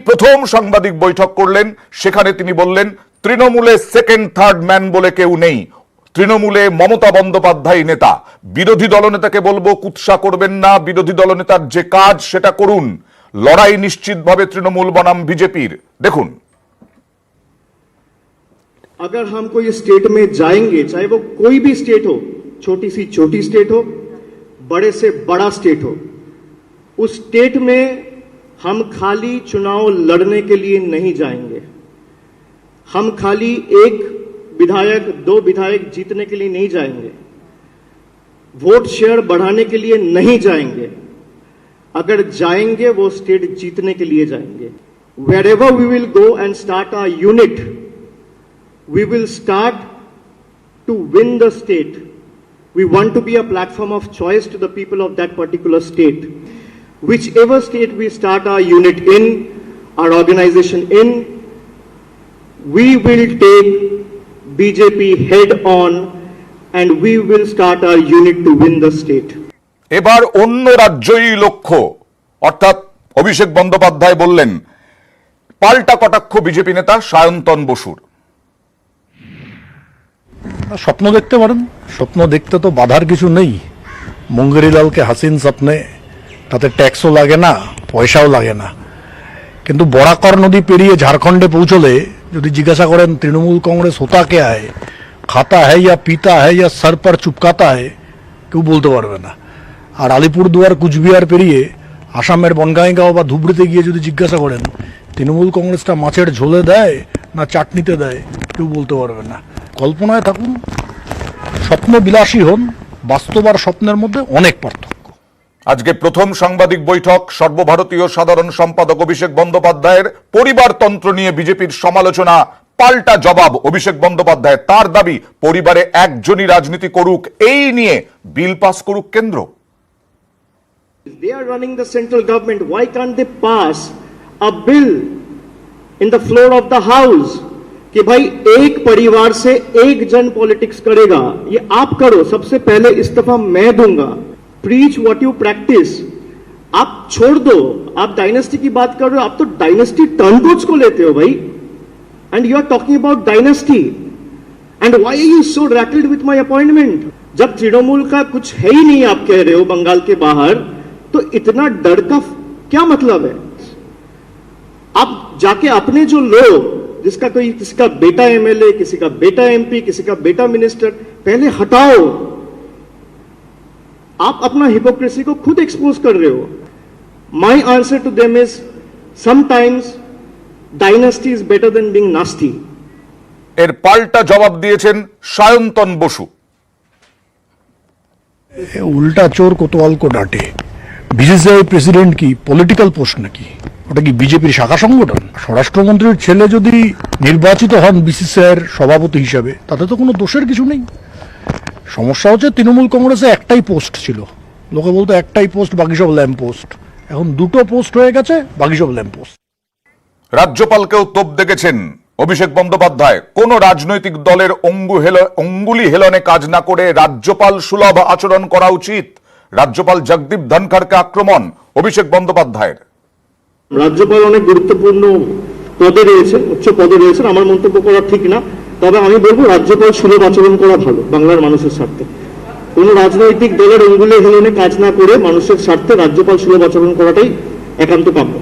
প্রথম সাংবাদিক বৈঠক করলেন, সেখানে তিনি বললেন তৃণমূলে সেকেন্ড থার্ড ম্যান বলে কেউ নেই, তৃণমূলে মমতা বন্দ্যোপাধ্যায় নেতা। বিরোধী দলনেতাকে বলবো কুৎসা করবেন না, বিরোধী দলনেতার যে কাজ সেটা করুন, লড়াই নিশ্চিতভাবে তৃণমূল বনাম বিজেপির। দেখুন, अगर हम कोई स्टेट में जाएंगे, चाहे वो कोई भी स्टेट हो, छोटी सी छोटी स्टेट हो, बड़े से बड़ा स्टेट हो, उस स्टेट में हम खाली चुनाव लड़ने के लिए नहीं जाएंगे। हम खाली एक विधायक दो विधायक जीतने के लिए नहीं जाएंगे, वोट शेयर बढ़ाने के लिए नहीं जाएंगे। अगर जाएंगे वो स्टेट जीतने के लिए जाएंगे। Wherever we will go and start our unit, we will start to win the state. We want to be a platform of choice to the people of that particular state. Whichever state we start our unit in, our organization in, we will take BJP head on and we will start our unit to win the state. এবার অন্য রাজ্যই লক্ষ্য, অর্থাৎ অভিষেক বন্দ্যোপাধ্যায় বললেন পাল্টা কটাক্ষ BJP নেতা সায়ন্তন বসুর। স্বপ্ন দেখতে পারেন, স্বপ্ন দেখতে তো বাধার কিছু নেই। মুঙ্গেরিলালকে হাসিন স্বপ্নে, তাতে ট্যাক্সও লাগে না, পয়সাও লাগে না। কিন্তু বরাকর নদী পেরিয়ে ঝাড়খণ্ডে পৌঁছলে যদি জিজ্ঞাসা করেন তৃণমূল কংগ্রেস হোতা কে আয়, খাতা হ্যায় ইয়া পিতা হ্যায় ইয়া সর পর চুপকাতা হ্যায়, কেউ বলতে পারবে না। আর আলিপুরদুয়ার কুচবিহার পেরিয়ে আসামের বনগাঁইগাঁও বা ধুবড়িতে গিয়ে যদি জিজ্ঞাসা করেন তৃণমূল কংগ্রেসটা মাছের ঝোলে দেয় না চাটনিতে দেয়, কেউ বলতে পারবে না। কল্পনায় থাকুন, স্বপ্ন বিলাসী হন, বাস্তব আর স্বপ্নের মধ্যে অনেক পার্থক্য। আজকে প্রথম সাংবাদিক বৈঠক, সর্বভারতীয় সাধারণ সম্পাদক অভিষেক বন্দ্যোপাধ্যায়ের পরিবারতন্ত্র নিয়ে বিজেপির সমালোচনা, পাল্টা জবাব অভিষেক বন্দ্যোপাধ্যায়। তার দাবি পরিবারে একজনই রাজনীতি করুক, এই নিয়ে বিল পাস করুক কেন্দ্র। They are running the central government. Why can't they pass a bill in the floor of the house कि भाई एक परिवार से एक जन पॉलिटिक्स करेगा, ये आप करो, सबसे पहले इस्तीफा मैं दूंगा। Preach what you practice. आप छोड़ दो, आप डायनेस्टी की बात कर रहे हो, आप तो डायनेस्टी टर्नकोट्स को लेते हो भाई, and you are talking about dynasty, and why are you so rattled with my appointment? जब तृणमूल का कुछ है ही नहीं, आप कह रहे हो बंगाल के बाहर, तो इतना डर का क्या मतलब है? आप जाके अपने जो लोग, जिसका कोई किसी का बेटा एमएलए, किसी का बेटा एमपी, किसी का बेटा मिनिस्टर, पहले हटाओ। आप अपना हिपोक्रेसी को खुद एक्सपोज कर रहे हो। My answer to them is sometimes dynasty is better than being nasty. এর পাল্টা জবাব দিয়েছেন সায়ন্তন বসু। উল্টা চোর কোতোয়াল কো ডাঁটে। বিসিসিআই প্রেসিডেন্ট কি পলিটিক্যাল পোস্ট নাকি? ওটা কি বিজেপির শাখা সংগঠন? স্বরাষ্ট্রমন্ত্রীর ছেলে যদি নির্বাচিত হন বিসিসিআইয়ের সভাপতি হিসাবে, তাতে তো কোনো দোষের কিছু নেই। সমস্যা হচ্ছে তৃণমূল কংগ্রেসে একটাই পোস্ট ছিল, লোকে বলতো একটাই পোস্ট, বাকি সব ল্যাম্প পোস্ট। এখন দুটো পোস্ট হয়ে গেছে, বাকি সব ল্যাম্প পোস্ট। রাজ্যপালকেও তোপ দেখেছেন অভিষেক বন্দ্যোপাধ্যায়। কোন রাজনৈতিক দলের অঙ্গুলি হেলনে কাজ না করে রাজ্যপাল সুলভ আচরণ করা উচিত। রাজ্যপাল জগদীপ ধনখড়কে আক্রমণ অভিষেক বন্দ্যোপাধ্যায়ের। রাজ্যপাল অনেক গুরুত্বপূর্ণ পদে রয়েছেন, উচ্চ পদে রয়েছেন, আমার মন্তব্য করা ঠিক না। তবে আমি বলবো রাজ্যপাল সুলভ আচরণ করা ভালো বাংলার মানুষের স্বার্থে। কোন রাজনৈতিক দলের অঙ্গুলি হেলনে কাজ না করে মানুষের স্বার্থে রাজ্যপাল সুলভ আচরণ করাটাই একান্ত কাম্য।